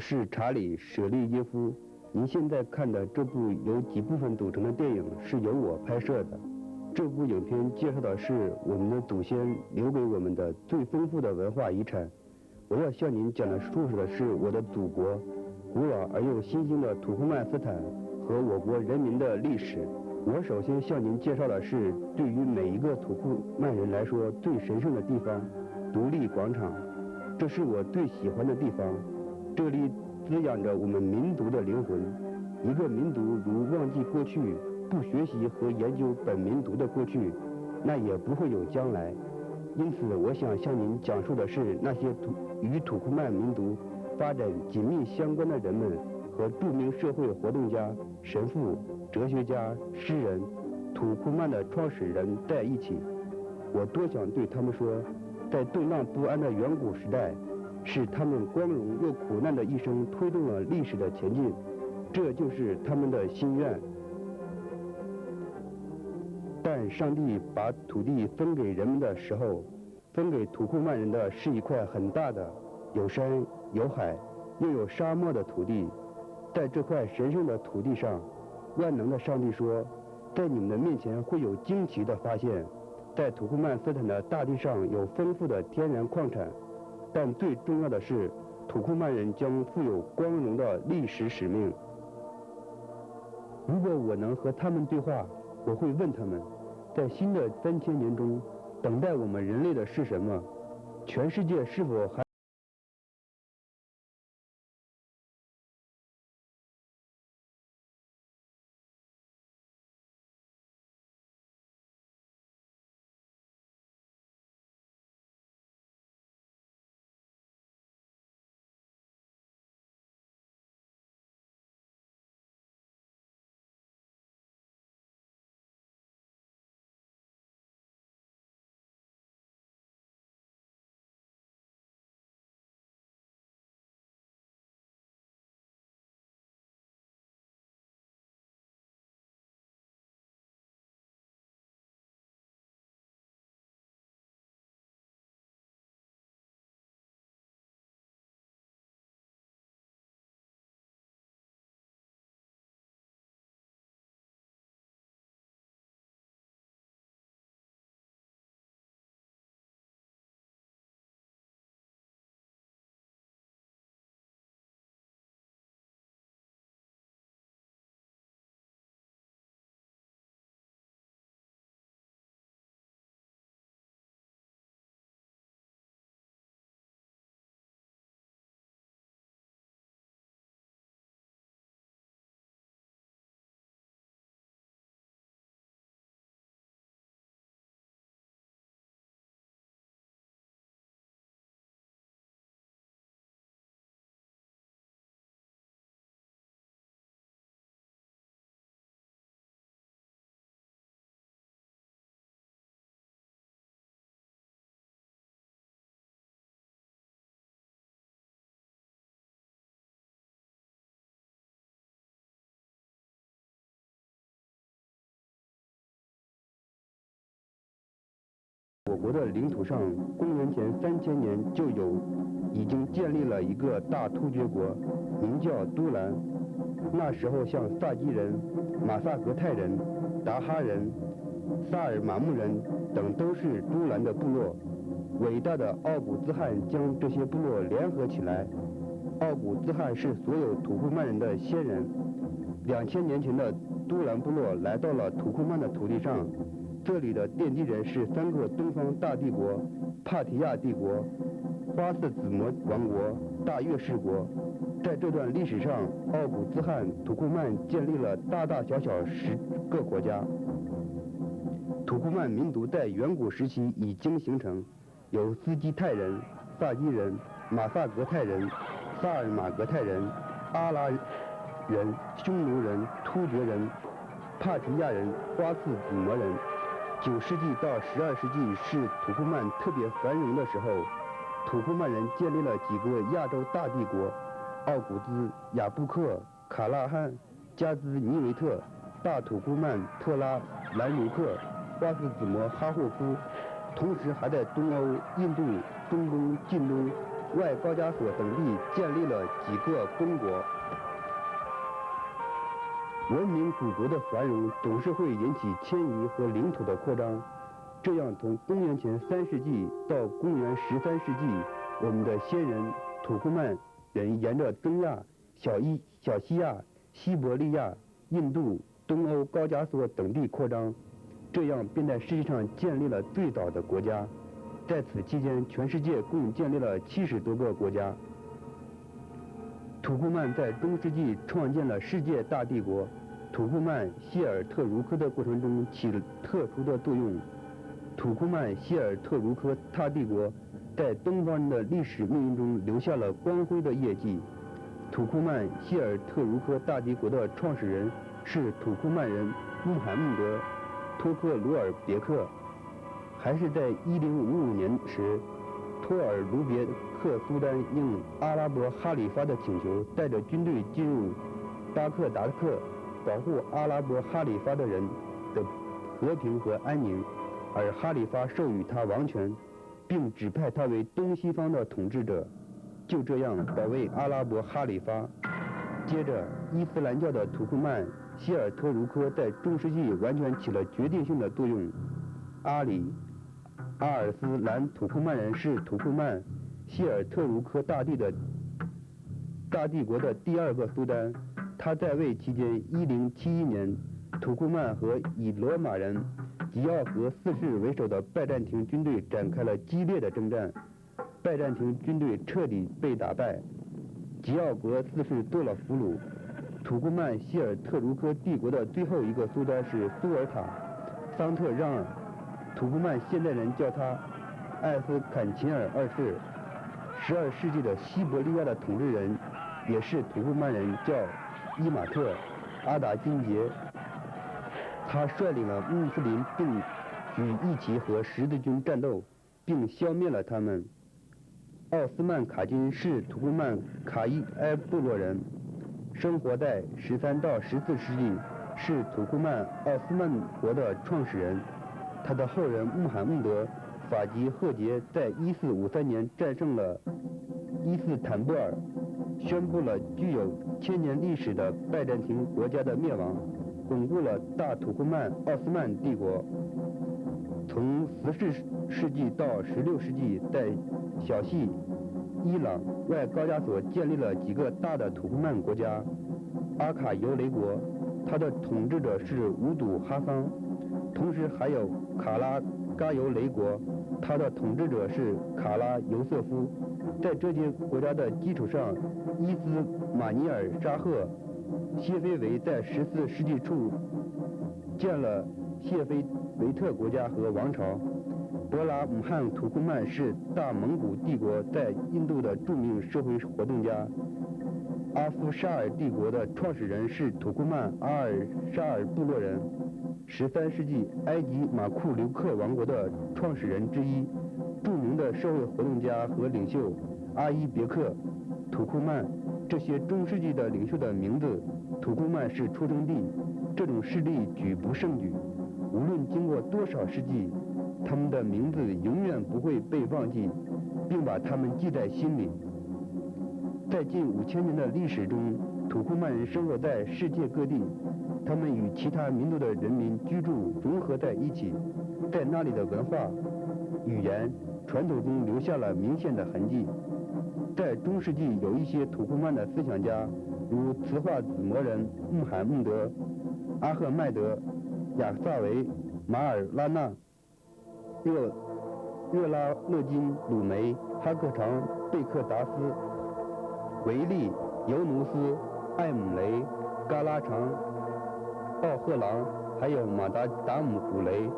是查理·舍利耶夫。您现在看的这部由几部分组成的电影是由我拍摄的。这部影片介绍的是我们的祖先留给我们的最丰富的文化遗产。我要向您讲述的是我的祖国，古老而又新兴的土库曼斯坦和我国人民的历史。我首先向您介绍的是对于每一个土库曼人来说最神圣的地方——独立广场。这是我最喜欢的地方，这里滋养着我们民族的灵魂。一个民族如忘记过去，不学习和研究本民族的过去，那也不会有将来。因此，我想向您讲述的是那些与土库曼民族发展紧密相关的人们和著名社会活动家、神父、哲学家、诗人、土库曼的创始人在一起。我多想对他们说，在动荡不安的远古时代，是他们光荣又苦难的一生推动了历史的前进，这就是他们的心愿。但上帝把土地分给人们的时候，分给土库曼人的是一块很大的、有山有海又有沙漠的土地。在这块神圣的土地上，万能的上帝说，在你们的面前会有惊奇的发现。在土库曼斯坦的大地上有丰富的天然矿产，但最重要的是，土库曼人将负有光荣的历史使命。如果我能和他们对话，我会问他们，在新的3000年中，等待我们人类的是什么？全世界是否还我国的领土上，公元前3000年就已经建立了一个大突厥国，名叫都兰。那时候，像萨基人、马萨格泰人、达哈人、萨尔马木人等都是都兰的部落。伟大的奥古兹汗将这些部落联合起来。奥古兹汗是所有土库曼人的先人。2000年前的都兰部落来到了土库曼的土地上。这里的奠基人是3个东方大帝国：帕提亚帝国、花色子模王国、大月氏国。在这段历史上，奥古兹汗土库曼建立了大大小小10个国家。土库曼民族在远古时期已经形成，有斯基泰人、萨基人、马萨格泰人、萨尔马格泰人、阿拉人、匈奴人、突厥人、帕提亚人、花次子模人。9世纪到12世纪是土库曼特别繁荣的时候，土库曼人建立了几个亚洲大帝国：奥古兹、雅布克、卡拉汉、加兹尼维特、大土库曼、特拉、兰如克、花斯子模哈霍夫。同时还在东欧、印度、中东、近东外高加索等地建立了几个公国。文明古国的繁荣总是会引起迁移和领土的扩张，这样从公元前3世纪到公元13世纪，我们的先人土库曼人沿着中亚、小西亚、西伯利亚、印度、东欧高加索等地扩张，这样便在世界上建立了最早的国家。在此期间，全世界共建立了70多个国家。土库曼在中世纪创建了世界大帝国。土库曼谢尔特茹科的过程中起了特殊的作用。土库曼谢尔特茹科大帝国在东方人的历史命运中留下了光辉的业绩。土库曼谢尔特茹科大帝国的创始人是土库曼人穆罕默德·托克鲁尔别克。还是在1055年时，托尔卢别克苏丹应阿拉伯哈里发的请求，带着军队进入巴克达克，保护阿拉伯哈里发的人的和平和安宁，而哈里发授予他王权，并指派他为东西方的统治者，就这样保卫阿拉伯哈里发。接着，伊斯兰教的土库曼谢尔特茹科在中世纪完全起了决定性的作用。阿尔斯兰土库曼人是土库曼谢尔特茹科大帝国的第2个苏丹。他在位期间，1071年，土库曼和以罗马人吉奥和四世为首的拜占庭军队展开了激烈的征战，拜占庭军队彻底被打败，吉奥格四世做了俘虏。土库曼谢尔特茹科帝国的最后一个苏丹是苏尔塔桑特让尔，土库曼现代人叫他艾斯坎琴尔2世。12世纪的西伯利亚的统治人也是土库曼人，叫伊马特·阿达金杰。他率领了穆斯林并与义旗和十字军战斗，并消灭了他们。奥斯曼卡金是土库曼卡伊埃部落人，生活在13到14世纪，是土库曼奥斯曼国的创始人。他的后人穆罕默德·法吉赫杰在1453年战胜了伊斯坦布尔，宣布了具有1000年历史的拜占庭国家的灭亡，巩固了大土库曼奥斯曼帝国。从14世纪到16世纪，在小西、伊朗、外高加索建立了几个大的土库曼国家。阿卡尤雷国，它的统治者是乌笃哈桑，同时还有卡拉嘎尤雷国，它的统治者是卡拉尤瑟夫。在这些国家的基础上，伊兹马尼尔沙赫谢菲维在14世纪初建了谢菲维特国家和王朝。博拉姆汉土库曼是大蒙古帝国在印度的著名社会活动家。阿夫沙尔帝国的创始人是土库曼阿尔沙尔部落人。13世纪埃及马库留克王国的创始人之一，著名的社会活动家和领袖阿伊别克。土库曼这些中世纪的领袖的名字，土库曼是出生地，这种势力举不胜举。无论经过多少世纪，他们的名字永远不会被忘记，并把他们记在心里。在近5000年的历史中，土库曼人生活在世界各地，他们与其他民族的人民居住融合在一起，在那里的文化、语言、传统中留下了明显的痕迹。在中世纪，有一些土库曼的思想家，如磁化子魔人穆罕默德、阿赫迈德、雅萨维、马尔拉纳、热拉勒金、鲁梅、哈克长、贝克达斯、维利、尤努斯、艾姆雷、嘎拉长、奥赫朗，还有马达姆古雷、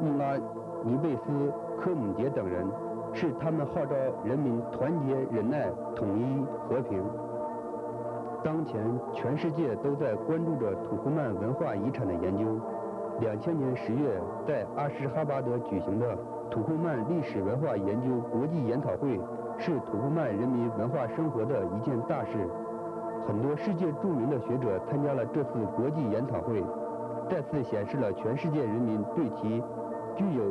穆拉尼贝斯、科姆杰等人，是他们号召人民团结忍耐、统一和平。当前全世界都在关注着土库曼文化遗产的研究。2000年10月，在阿什哈巴德举行的土库曼历史文化研究国际研讨会，是土库曼人民文化生活的一件大事。很多世界著名的学者参加了这次国际研讨会，再次显示了全世界人民对其具有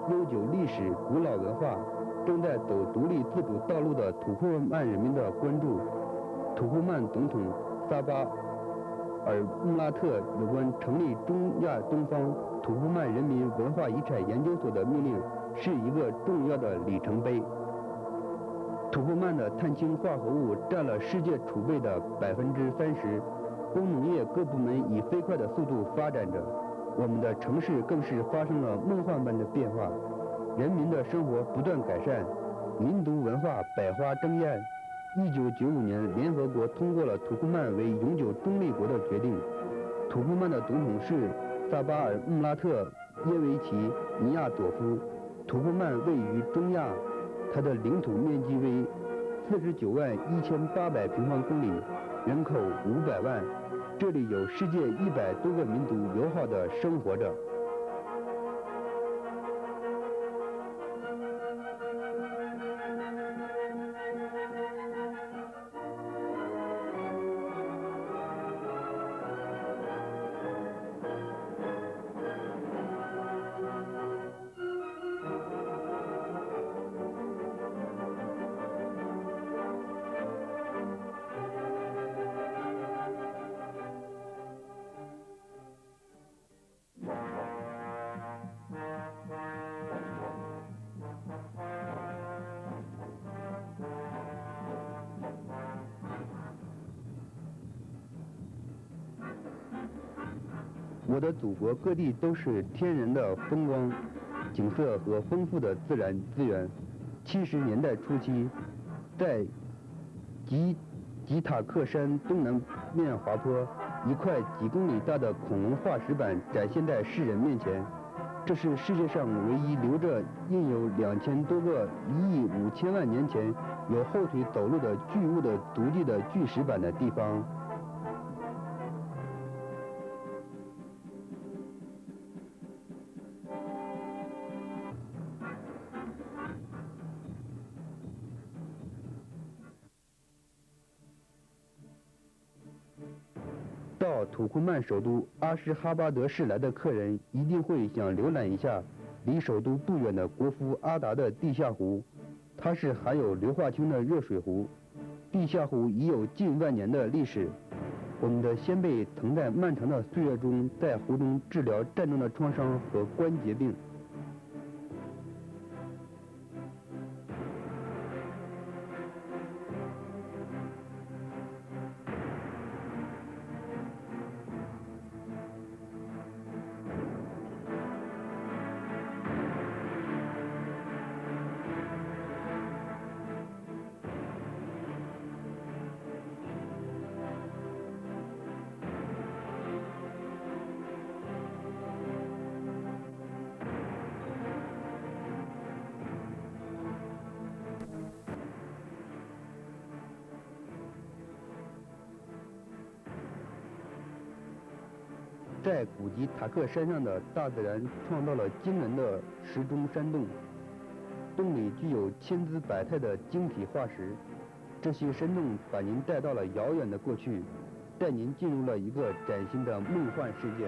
悠久历史、古老文化、正在走独立自主道路的土库曼人民的关注。土库曼总统萨巴尔穆拉特有关成立中亚东方土库曼人民文化遗产研究所的命令是一个重要的里程碑。土库曼的碳氢化合物占了世界储备的30%，工农业各部门以飞快的速度发展着，我们的城市更是发生了梦幻般的变化，人民的生活不断改善，民族文化百花争艳。1995年，联合国通过了土库曼为永久中立国的决定。土库曼的总统是萨巴尔穆拉特耶维奇尼亚佐夫。土库曼位于中亚，它的领土面积为491800平方公里，人口500万。这里有世界100多个民族友好地生活着。我的祖国各地都是天然的风光、景色和丰富的自然资源。70年代初期，在吉塔克山东南面滑坡，一块几公里大的恐龙化石板展现在世人面前。这是世界上唯一留着印有2000多个1亿5千万年前有后腿走路的巨物的足迹的巨石板的地方。到土库曼首都阿什哈巴德市来的客人一定会想浏览一下离首都不远的国夫阿达的地下湖，它是含有硫化氢的热水湖。地下湖已有近万年的历史，我们的先辈曾在漫长的岁月中在湖中治疗战争的创伤和关节病。在古吉塔克山上的大自然创造了惊人的石钟山洞，洞里具有千姿百态的晶体化石。这些山洞把您带到了遥远的过去，带您进入了一个崭新的梦幻世界。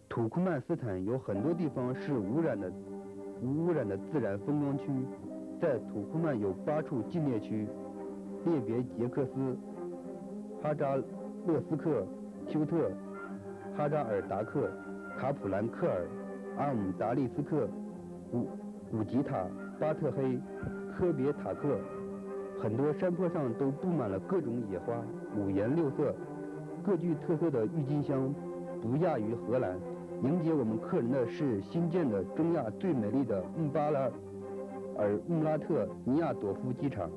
土库曼斯坦有很多地方是无污染的自然风光区，在土库曼有8处禁猎区，列别杰克斯、哈扎勒斯克、丘特、哈扎尔达克、卡普兰克尔、阿姆达利斯克、古吉塔、巴特黑、科别塔克。很多山坡上都布满了各种野花，五颜六色，各具特色的郁金香不亚于荷兰。迎接我们客人的是新建的中亚最美丽的巴拉尔穆拉特尼亚朵夫机场。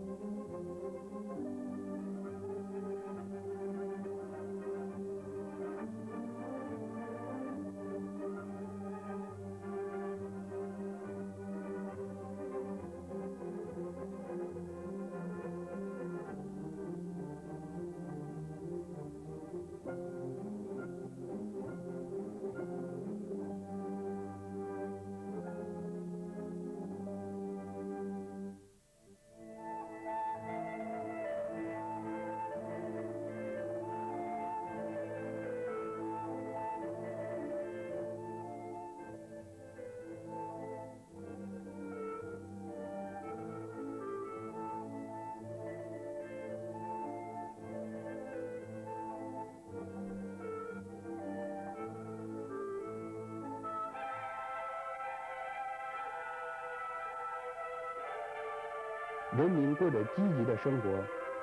人民过着积极的生活，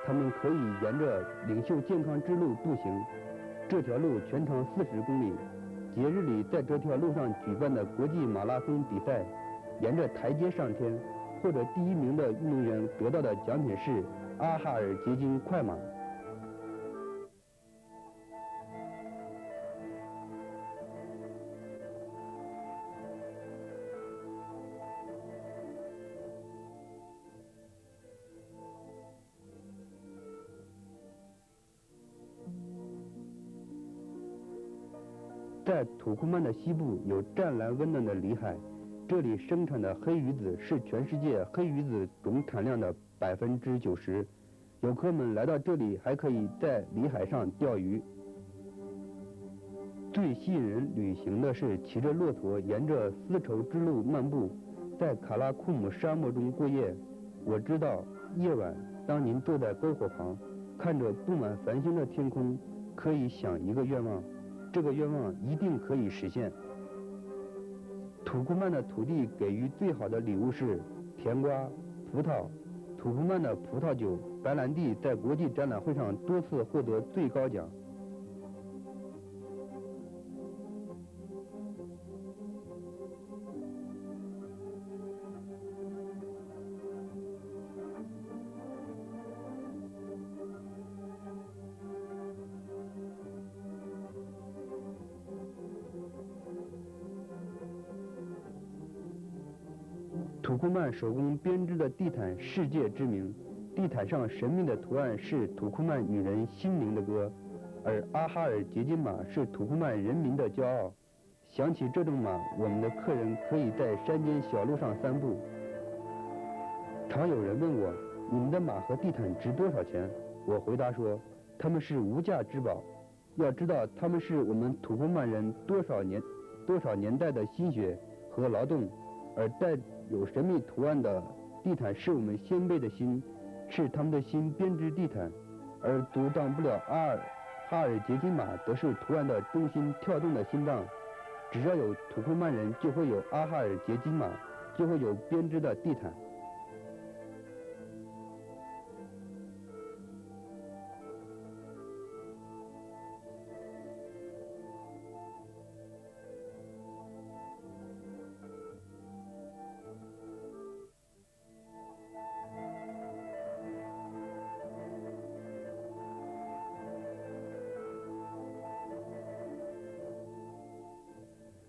他们可以沿着领袖健康之路步行，这条路全长40公里。节日里在这条路上举办的国际马拉松比赛，沿着台阶上天，或者第1名的运动员得到的奖品是阿哈尔结晶快马。在土库曼的西部有湛蓝温暖的里海，这里生产的黑鱼子是全世界黑鱼子总产量的90%。游客们来到这里还可以在里海上钓鱼。最吸引人旅行的是骑着骆驼沿着丝绸之路漫步，在卡拉库姆沙漠中过夜。我知道，夜晚当您坐在篝火旁，看着布满繁星的天空，可以想一个愿望。这个愿望一定可以实现。土库曼的土地给予最好的礼物是甜瓜、葡萄。土库曼的葡萄酒白兰地在国际展览会上多次获得最高奖。土库曼手工编织的地毯世界知名，地毯上神秘的图案是土库曼女人心灵的歌，而阿哈尔结晶马是土库曼人民的骄傲。想起这种马，我们的客人可以在山间小路上散步。常有人问我，你们的马和地毯值多少钱？我回答说，它们是无价之宝。要知道，它们是我们土库曼人多少年代的心血和劳动，而带有神秘图案的地毯是我们先辈的心，是他们的心编织地毯，而阻挡不了哈尔结晶马，则是图案的中心跳动的心脏。只要有土库曼人，就会有阿哈尔结晶马，就会有编织的地毯。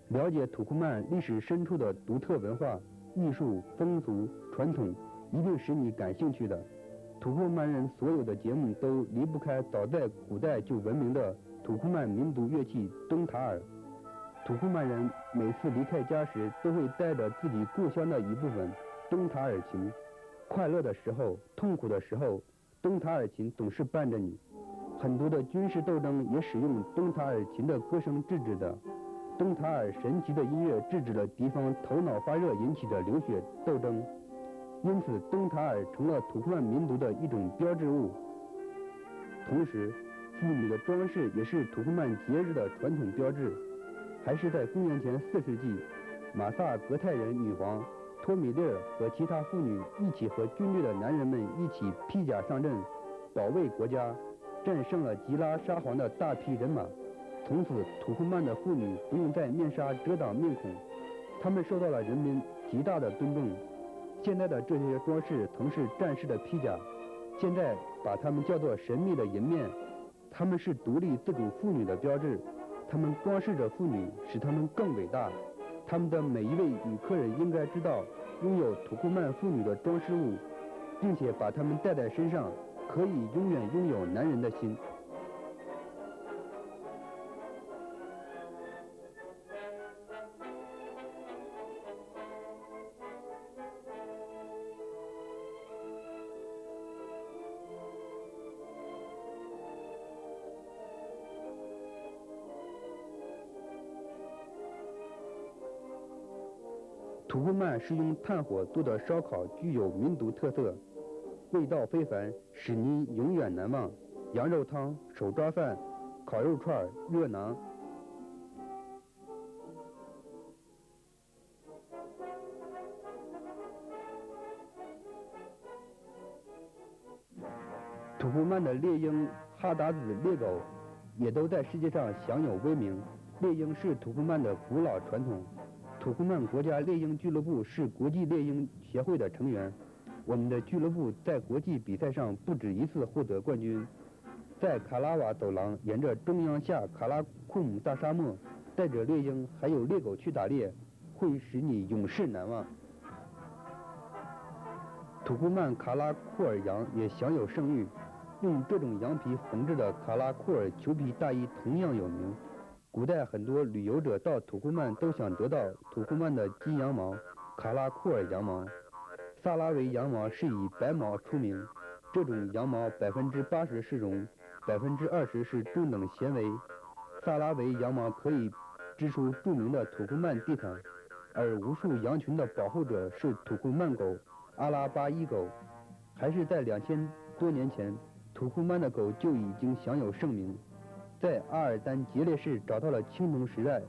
了解土库曼历史深处的独特文化、艺术、风俗、传统，一定使你感兴趣的。土库曼人所有的节目都离不开早在古代就闻名的土库曼民族乐器东塔尔。土库曼人每次离开家时，都会带着自己故乡的一部分东塔尔琴。快乐的时候、痛苦的时候，东塔尔琴总是伴着你。很多的军事斗争也使用东塔尔琴的歌声制止的。东塔尔神奇的音乐制止了敌方头脑发热引起的流血斗争，因此东塔尔成了土库曼民族的一种标志物。同时，妇女的装饰也是土库曼节日的传统标志。还是在公元前4世纪，马萨格泰人女王托米利尔和其他妇女一起和军队的男人们一起披甲上阵，保卫国家，战胜了吉拉沙皇的大批人马。从此，土库曼的妇女不用再面纱遮挡面孔，她们受到了人民极大的尊重。现在的这些装饰曾是战士的披甲，现在把它们叫做神秘的银面。它们是独立自主妇女的标志，它们装饰着妇女，使她们更伟大。他们的每一位女客人应该知道，拥有土库曼妇女的装饰物，并且把它们带在身上，可以永远拥有男人的心。土库曼是用炭火做的烧烤，具有民族特色，味道非凡，使您永远难忘。羊肉汤、手抓饭、烤肉串、热馕。土库曼的猎鹰、哈达子猎狗也都在世界上享有威名。猎鹰是土库曼的古老传统。土库曼国家猎鹰俱乐部是国际猎鹰协会的成员。我们的俱乐部在国际比赛上不止一次获得冠军。在卡拉瓦走廊，沿着中央下卡拉库姆大沙漠，带着猎鹰还有猎狗去打猎，会使你永世难忘。土库曼卡拉库尔羊也享有盛誉，用这种羊皮缝制的卡拉库尔裘皮大衣同样有名。古代很多旅游者到土库曼都想得到土库曼的金羊毛、卡拉库尔羊毛。萨拉维羊毛是以白毛出名，这种羊毛80%是绒，20%是中等纤维。萨拉维羊毛可以织出著名的土库曼地毯，而无数羊群的保护者是土库曼狗、阿拉巴伊狗。还是在2000多年前，土库曼的狗就已经享有盛名。在阿尔丹杰列市找到了青铜时代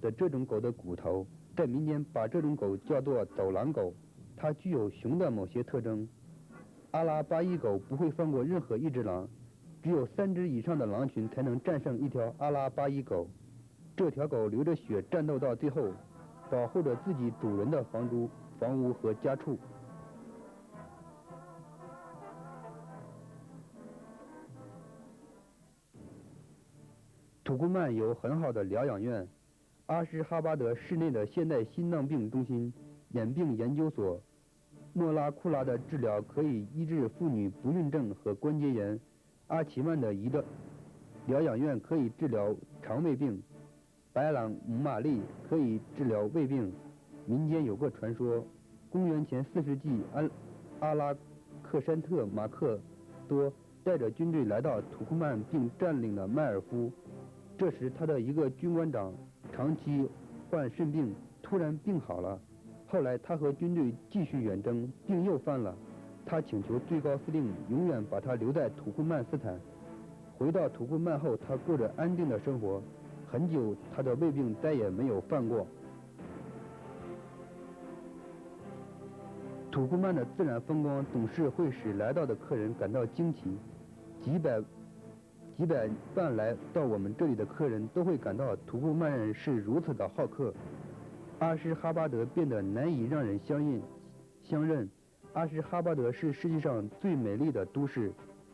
的这种狗的骨头，在民间把这种狗叫做走廊狗，它具有熊的某些特征。阿拉巴伊狗不会放过任何一只狼，只有3只以上的狼群才能战胜一条阿拉巴伊狗。这条狗流着血战斗到最后，保护着自己主人的房屋和家畜。土库曼有很好的疗养院，阿什哈巴德市内的现代心脏病中心、眼病研究所、莫拉库拉的治疗可以医治妇女不孕症和关节炎，阿奇曼的疗养院可以治疗肠胃病，白朗姆玛丽可以治疗胃病。民间有个传说，公元前4世纪，阿拉克山特马克多带着军队来到土库曼并占领了迈尔夫。这时他的一个军官长长期患肾病，突然病好了。后来他和军队继续远征，病又犯了。他请求最高司令永远把他留在土库曼斯坦。回到土库曼后，他过着安定的生活，很久他的胃病再也没有犯过。土库曼的自然风光总是会使来到的客人感到惊奇，几百万来到我们这里的客人都会感到土库曼人是如此的好客。阿什哈巴德变得难以让人相认。阿什哈巴德是世界上最美丽的都市，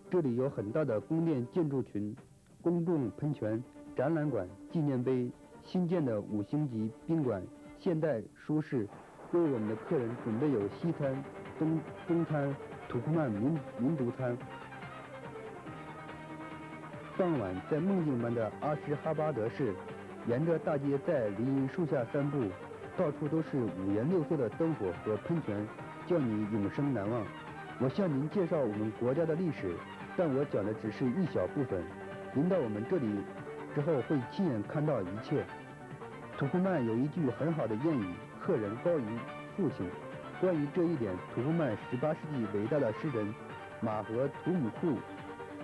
这里有很大的宫殿建筑群、公众喷泉、展览馆、纪念碑、新建的5星级宾馆，现代舒适，为我们的客人准备有西餐、中餐、土库曼民族餐。傍晚，在梦境般的阿什哈巴德市，沿着大街在林荫树下散步，到处都是5颜6色的灯火和喷泉，叫你永生难忘。我向您介绍我们国家的历史，但我讲的只是一小部分。您到我们这里之后会亲眼看到一切。土库曼有一句很好的谚语：客人高于父亲。关于这一点，土库曼18世纪伟大的诗人马和图姆库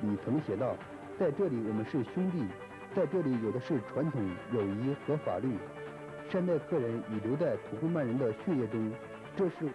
里曾写道：在这里我们是兄弟，在这里有的是传统、友谊和法律。善待客人已留在土库曼人的血液中，这是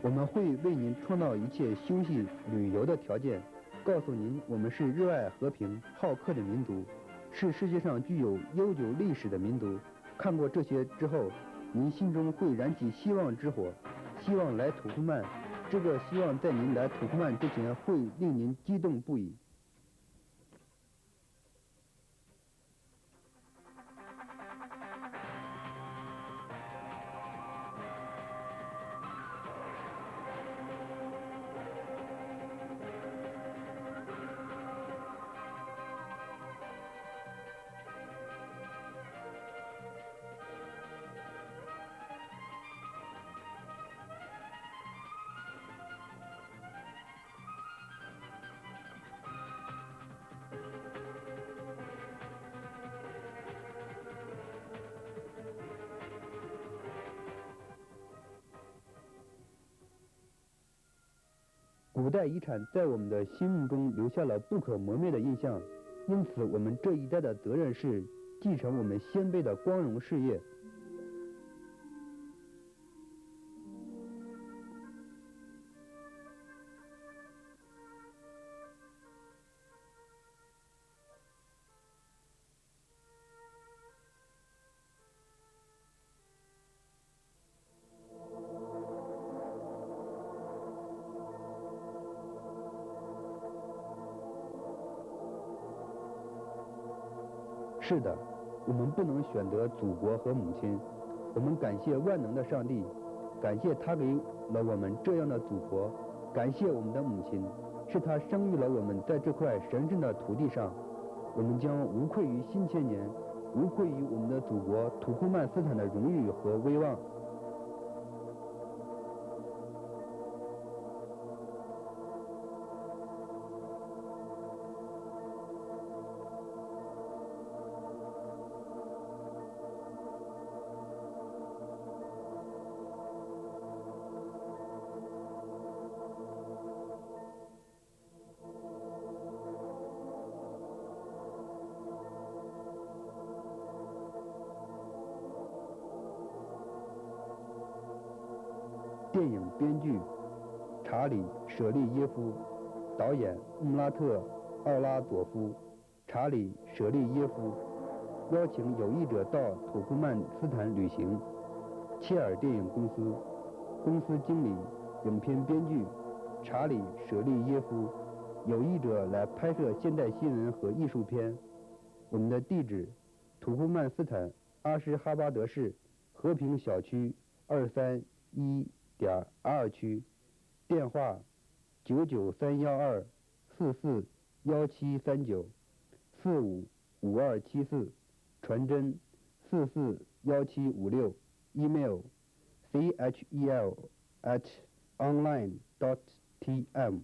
我们会为您创造一切休息旅游的条件，告诉您我们是热爱和平、好客的民族，是世界上具有悠久历史的民族。看过这些之后，您心中会燃起希望之火，希望来土库曼。这个希望在您来土库曼之前会令您激动不已。古代遗产在我们的心目中留下了不可磨灭的印象，因此我们这一代的责任是继承我们先辈的光荣事业。是的，我们不能选择祖国和母亲。我们感谢万能的上帝，感谢他给了我们这样的祖国，感谢我们的母亲，是他生育了我们在这块神圣的土地上。我们将无愧于新千年，无愧于我们的祖国土库曼斯坦的荣誉和威望。电影编剧查理·舍利耶夫，导演穆拉特·奥拉佐夫。查理·舍利耶夫邀请有意者到土库曼斯坦旅行。切尔电影公司，公司经理、影片编剧查理·舍利耶夫，有意者来拍摄现代新闻和艺术片。我们的地址：土库曼斯坦阿什哈巴德市和平小区231.2区，电话90314417394557274，传真441756，email chel@online.tm